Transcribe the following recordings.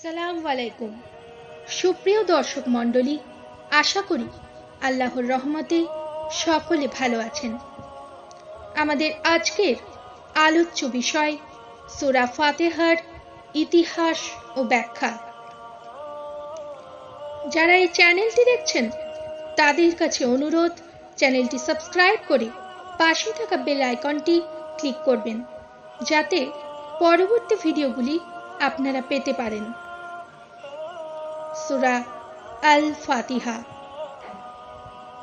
আসসালামু আলাইকুম। সুপ্রিয় দর্শক মণ্ডলী, আশা করি আল্লাহর রহমতে সকলে ভালো আছেন। আমাদের আজকের আলোচ্য বিষয় সূরা ফাতিহার ইতিহাস ও ব্যাখ্যা। যারা এই চ্যানেলটি দেখছেন তাদের কাছে অনুরোধ, চ্যানেলটি সাবস্ক্রাইব করে পাশে থাকা বেল আইকনটি ক্লিক করবেন, যাতে পরবর্তী ভিডিওগুলি আপনারা পেতে পারেন। সূরা আল ফাতিহা।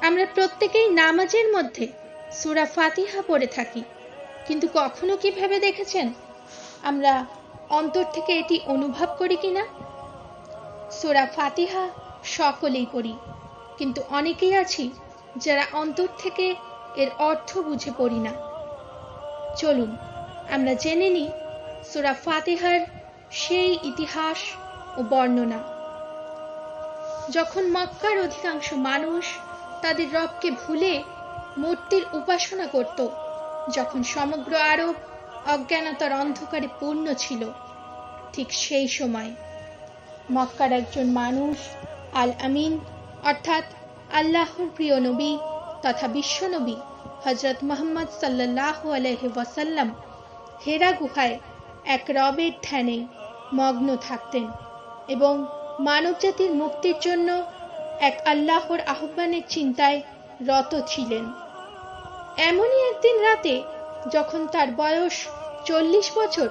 আমরা প্রত্যেকেই নামাজের মধ্যে সূরা ফাতিহা পড়ে থাকি, কিন্তু কখনো কি ভেবে দেখেছেন আমরা অন্তর থেকে এটি অনুভব করি কিনা? সূরা ফাতিহা সকলেই পড়ি, কিন্তু অনেকেই আছি যারা অন্তর থেকে এর অর্থ বুঝে পড়ি না। চলুন আমরা জেনে নিই সূরা ফাতিহার সেই ইতিহাস ও বর্ণনা। যখন মক্কার অধিকাংশ মানুষ তাদের রবকে ভুলে মূর্তির উপাসনা করত, যখন সমগ্র আরব অজ্ঞানতার অন্ধকারে পূর্ণ ছিল, ঠিক সেই সময় মক্কার একজন মানুষ আল আমিন অর্থাৎ আল্লাহর প্রিয় নবী তথা বিশ্বনবী হযরত মুহাম্মদ সাল্লাল্লাহু আলাইহি ওয়াসাল্লাম হেরা গুহায় এক রবের ধ্যানে মগ্ন থাকতেন এবং মানবজাতির মুক্তির জন্য এক আল্লাহর আহ্বানের চিন্তায় রত ছিলেন। এমনই একদিন রাতে যখন তার বয়স 40 বছর,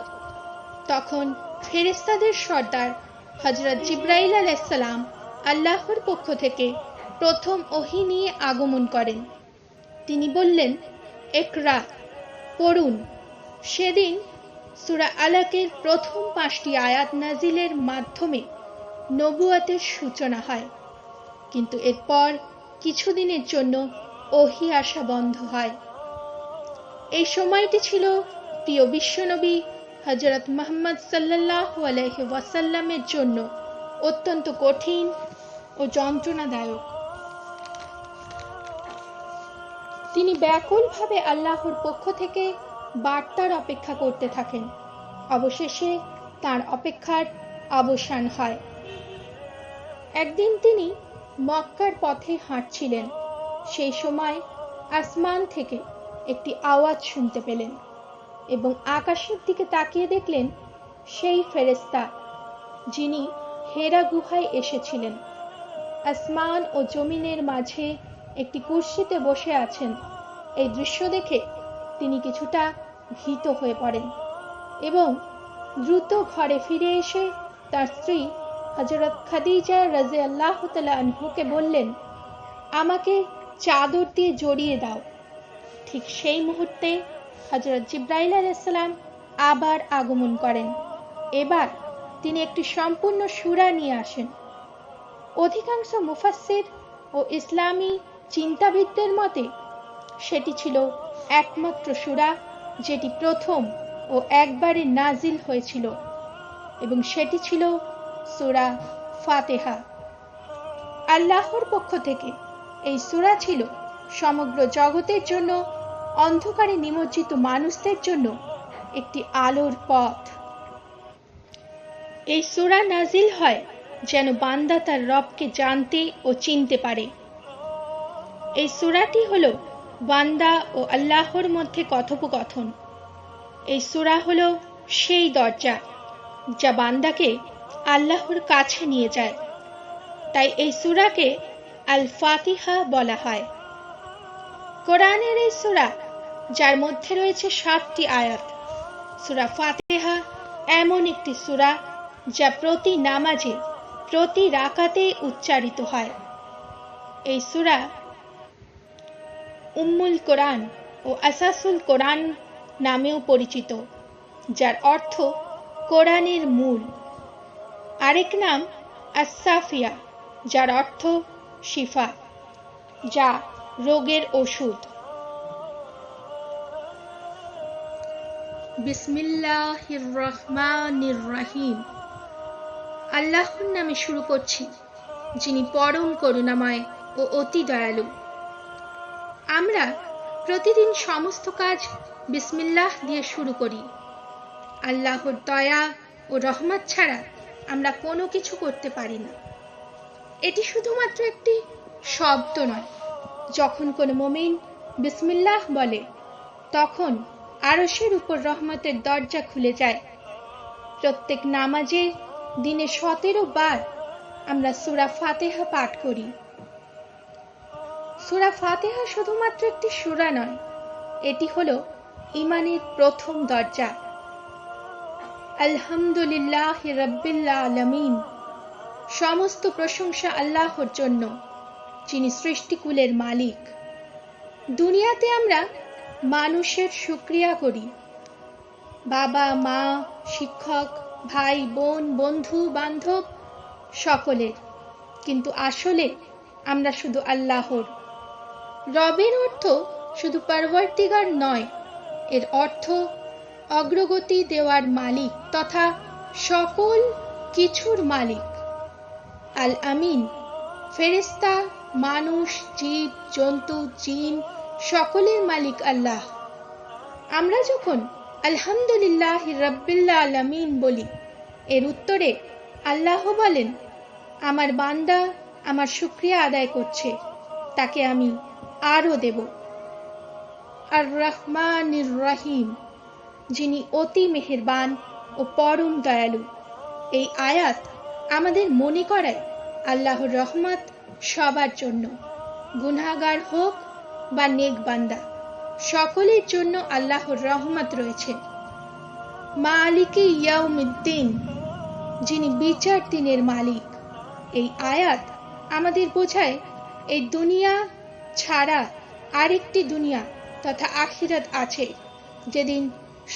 তখন ফেরেশতাদের সর্দার হযরত জিবরাইল আলাইহিস সালাম আল্লাহর পক্ষ থেকে প্রথম ওহী নিয়ে আগমন করেন। তিনি বললেন, ইকরা, পড়ুন। সেদিন সূরা আলাকের প্রথম 5টি আয়াত নাজিলের মাধ্যমে নবুয়তের সূচনা হয়, কিন্তু এরপর কিছুদিনের জন্য ওহী আসা বন্ধ হয়। এই সময়টি ছিল প্রিয় বিশ্বনবী হযরত মুহাম্মদ সাল্লাল্লাহু আলাইহি ওয়াসাল্লামের জন্য অত্যন্ত কঠিন ও যন্ত্রণাদায়ক। তিনি ব্যাকুলভাবে আল্লাহর পক্ষ থেকে বার্তার অপেক্ষা করতে থাকেন। অবশেষে তার অপেক্ষার অবসান হয়। একদিন তিনি মক্কার পথে হাঁটছিলেন। সেই সময় আসমান থেকে একটি আওয়াজ শুনতে পেলেন এবং আকাশের দিকে তাকিয়ে দেখলেন সেই ফেরেশতা যিনি হেরা গুহায় এসেছিলেন আসমান ও জমিনের মাঝে একটি কুরসিতে বসে আছেন। এই দৃশ্য দেখে তিনি কিছুটা ভীত হয়ে পড়েন এবং দ্রুত ঘরে ফিরে এসে তার স্ত্রী হযরত খাদিজা রাদিয়াল্লাহু তাআলা আনহুকে বললেন, আমাকে চাদর দিয়ে জড়িয়ে দাও। ঠিক সেই মুহূর্তে হযরত জিবরাইল আলাইহিস সালাম আবার আগমন করেন। এবার তিনি একটি সম্পূর্ণ সূরা নিয়ে আসেন। অধিকাংশ মুফাসসির ও ইসলামী চিন্তাবিদদের মতে সেটি ছিল একমাত্র সূরা যেটি প্রথম ও একবারে নাজিল হয়েছিল, এবং সেটি ছিল সূরা ফাতিহা। আল্লাহর পক্ষ থেকে এই সূরা ছিল সমগ্র জগতের জন্য, অন্ধকারে নিমজ্জিত মানুষদের জন্য একটি আলোর পথ। এই সূরা নাজিল হয় যেন বান্দা তার রবকে জানতে ও চিনতে পারে। এই সূরাটি হলো বান্দা ও আল্লাহর মধ্যে কথোপকথন। এই সূরা হলো সেই দরজা যা বান্দাকে আল্লাহর কাছে নিয়ে যায়। তাই এই সূরাকে আল ফাতিহা বলা হয়। কোরআনের এই সূরা, যার মধ্যে রয়েছে 7টি আয়াত, সূরা ফাতিহা এমন একটি সূরা যা প্রতি নামাজে প্রতি রাকাতে উচ্চারিত হয়। এই সূরা উম্মুল কোরআন ও আসাসুল কোরআন নামেও পরিচিত, যার অর্থ কোরআনের মূল। আরেক নাম আস-সাফিয়া, যার অর্থ শিফা, যা রোগের ওষুধ। বিসমিল্লাহির রহমানির রহিম। আল্লাহর নামে শুরু করছি, যিনি পরম করুণাময় ও অতি দয়ালু। আমরা প্রতিদিন সমস্ত কাজ বিসমিল্লাহ দিয়ে শুরু করি। আল্লাহর দয়া ও রহমত ছাড়া আমরা কোনো কিছু করতে পারি না। এটি শুধুমাত্র একটি শব্দ নয়। যখন কোনো মুমিন বিসমিল্লাহ বলে, তখন আরশের উপর রহমতের দরজা খুলে যায়। প্রত্যেক নামাজে দিনে 17 বার আমরা সূরা ফাতিহা পাঠ করি। সূরা ফাতিহা শুধুমাত্র একটি সূরা নয়, এটি হলো ঈমানের প্রথম দরজা। আলহামদুলিল্লাহি রাব্বিল আলামিন, সমস্ত প্রশংসা আল্লাহর জন্য, যিনি সৃষ্টিকুলের মালিক। দুনিয়াতে আমরা মানুষের শুকরিয়া করি, বাবা মা, শিক্ষক, ভাই বোন, বন্ধু বান্ধব সকলের, কিন্তু আসলে আমরা শুধু আল্লাহর। রবের অর্থ শুধু পরওয়ারদিগার নয়, এর অর্থ অগ্রগতি দেওয়ার মালিক তথা সকল কিছুর মালিক। আল আমিন, ফেরেশতা, মানুষ, জীব জন্তু, জিন সকলের মালিক আল্লাহ। আমরা যখন আলহামদুলিল্লাহি রাব্বিল আলামিন বলি, এর উত্তরে আল্লাহ বলেন, আমার বান্দা আমার শুকরিয়া আদায় করছে, তাকে আমি আরো দেব। আর রহমানির রহিম, যিনি অতি মেহেরবান ও পরম দয়ালু। এই আয়াত আমাদের মনে করায় আল্লাহর রহমত সবার জন্য, গুনাহগার হোক বা নেক বান্দা, সকলের জন্য আল্লাহর রহমত রয়েছে। মালিকি ইয়াউমিদ্দিন, যিনি বিচার দিনের মালিক। এই আয়াত আমাদের বোঝায় এই দুনিয়া ছাড়া আরেকটি দুনিয়া তথা আখিরাত আছে, যেদিন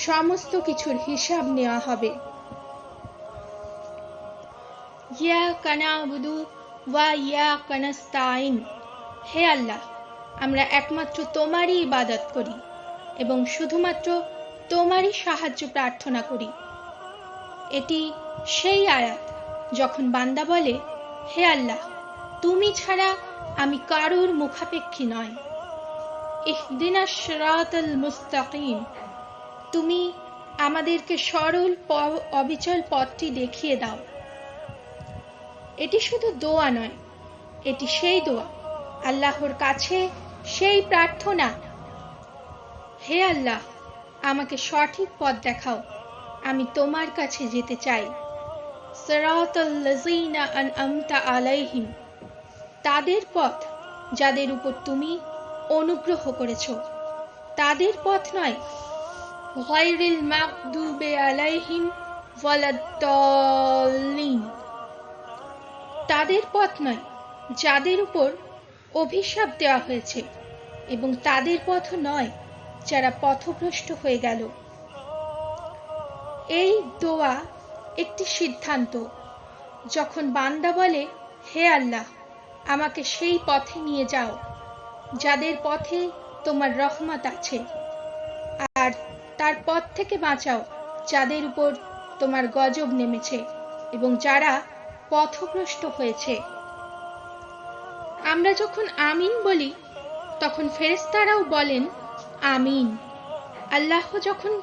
সমস্ত কিছুর হিসাব নেওয়া হবে। ইয়াকা না'বুদু ওয়া ইয়াকা নাস্তাইন, হে আল্লাহ, আমরা একমাত্র তোমারই ইবাদত করি এবং শুধুমাত্র তোমারই সাহায্য প্রার্থনা করি। এটি সেই আয়াত যখন বান্দা বলে, হে আল্লাহ, তুমি ছাড়া আমি কারোর মুখাপেক্ষী নয়। ইহদিনাস সিরাতাল মুস্তাকিম, তুমি আমাদেরকে সরল অবিচল পথটি দেখিয়ে দাও। এটি শুধু দোয়া নয়, এটি সেই দোয়া, আল্লাহর কাছে সেই প্রার্থনা, হে আল্লাহ, আমাকে সঠিক পথ দেখাও, আমি তোমার কাছে যেতে চাই। সিরাতাল লাযিনা আন'আমতা আলাইহিম, তাদের পথ যাদের উপর তুমি অনুগ্রহ করেছো, তাদের পথ নয়। গায়রিল মাগদুবি আলাইহিম ওয়ালাদ-দাল্লিন, তাদের পথ নয় যাদের উপর অভিশাপ দেওয়া হয়েছে, এবং তাদের পথ নয় যারা পথভ্রষ্ট হয়ে গেল। এই দোয়া একটি সিদ্ধান্ত। যখন বান্দা বলে, হে আল্লাহ, আমাকে সেই পথে নিয়ে যাও যাদের পথে তোমার রহমত আছে, আর তার পথ থেকে বাঁচাও যাদের উপর তোমার গজব নেমেছে এবং যারা পথভ্রষ্ট হয়েছে। আমরা যখন আমিন বলি, তখন ফেরেশতারাও বলেন আমিন। আল্লাহ যখন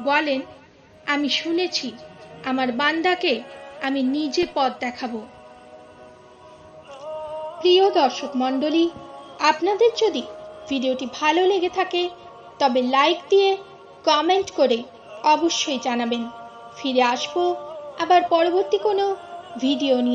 বলেন, আমি শুনেছি, আমার বান্দাকে আমি নিজে পথ দেখাবো। প্রিয় দর্শক মণ্ডলী, আপনাদের যদি ভিডিওটি ভালো লেগে থাকে তবে লাইক দিয়ে কমেন্ট করে অবশ্যই জানাবেন। ফিরে আসবো আবার পরবর্তী কোনো ভিডিও নিয়ে।